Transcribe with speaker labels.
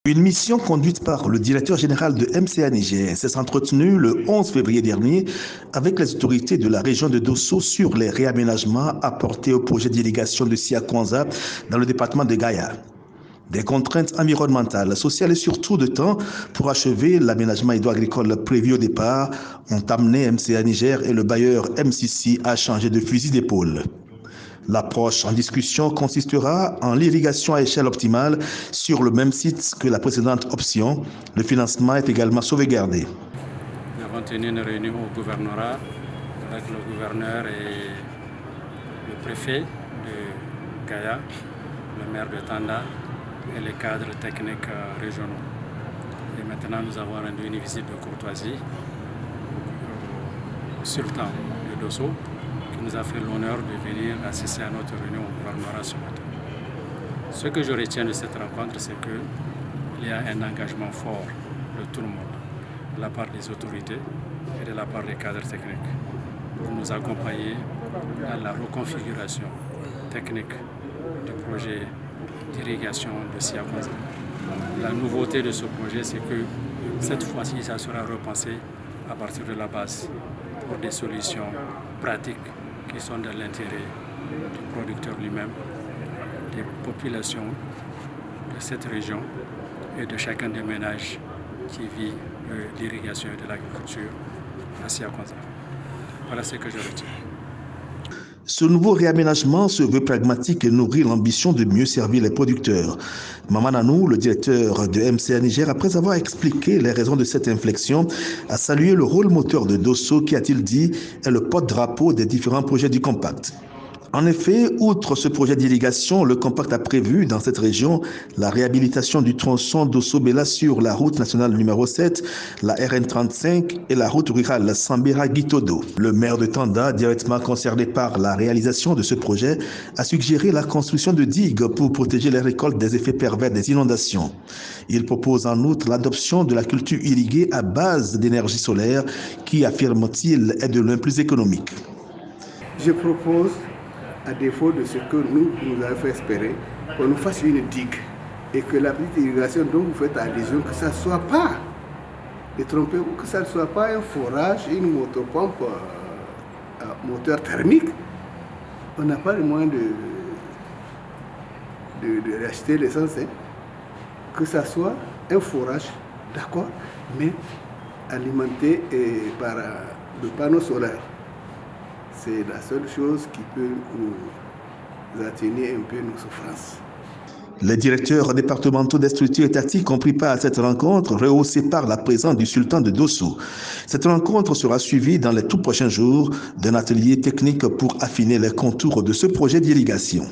Speaker 1: Une mission conduite par le directeur général de MCA Niger s'est entretenue le 11 février dernier avec les autorités de la région de Dosso sur les réaménagements apportés au projet d'irrigation de Siakwanza dans le département de Gaya. Des contraintes environnementales, sociales et surtout de temps pour achever l'aménagement hydro-agricole prévu au départ ont amené MCA Niger et le bailleur MCC à changer de fusil d'épaule. L'approche en discussion consistera en l'irrigation à échelle optimale sur le même site que la précédente option. Le financement est également sauvegardé.
Speaker 2: Nous avons tenu une réunion au gouvernorat avec le gouverneur et le préfet de Gaya, le maire de Tanda et les cadres techniques régionaux. Et maintenant, nous avons rendu une visite de courtoisie au sultan de Dosso, qui nous a fait l'honneur de venir assister à notre réunion au gouvernorat ce matin. Ce que je retiens de cette rencontre, c'est qu'il y a un engagement fort de tout le monde, de la part des autorités et de la part des cadres techniques, pour nous accompagner dans la reconfiguration technique du projet d'irrigation de Siakwanza. La nouveauté de ce projet, c'est que cette fois-ci, ça sera repensé à partir de la base pour des solutions pratiques qui sont dans l'intérêt du producteur lui-même, des populations de cette région et de chacun des ménages qui vit de l'irrigation et de l'agriculture à Siakwanza. Voilà ce que je retiens.
Speaker 1: Ce nouveau réaménagement se veut pragmatique et nourrit l'ambition de mieux servir les producteurs. Maman Anou, le directeur de MCA Niger, après avoir expliqué les raisons de cette inflexion, a salué le rôle moteur de Dosso qui, a-t-il dit, est le porte-drapeau des différents projets du Compact. En effet, outre ce projet d'irrigation, le Compact a prévu dans cette région la réhabilitation du tronçon d'Osso-Bela sur la route nationale numéro 7, la RN35 et la route rurale Sambera-Guitodo. Le maire de Tanda, directement concerné par la réalisation de ce projet, a suggéré la construction de digues pour protéger les récoltes des effets pervers des inondations. Il propose en outre l'adoption de la culture irriguée à base d'énergie solaire qui, affirme-t-il, est de l'un plus économique.
Speaker 3: Je propose, à défaut de ce que nous avons fait espérer, qu'on nous fasse une digue et que la petite irrigation dont vous faites allusion, que ça ne soit pas, détrompez-vous, que ça ne soit pas un forage, une motopompe à moteur thermique. On n'a pas le moyen de racheter l'essence, hein. Que ça soit un forage, d'accord, mais alimenté par le panneau solaire. C'est la seule chose qui peut nous atténuer un peu nos souffrances.
Speaker 1: Les directeurs départementaux des structures étatiques ont pris part à cette rencontre, rehaussée par la présence du sultan de Dosso. Cette rencontre sera suivie dans les tout prochains jours d'un atelier technique pour affiner les contours de ce projet d'irrigation.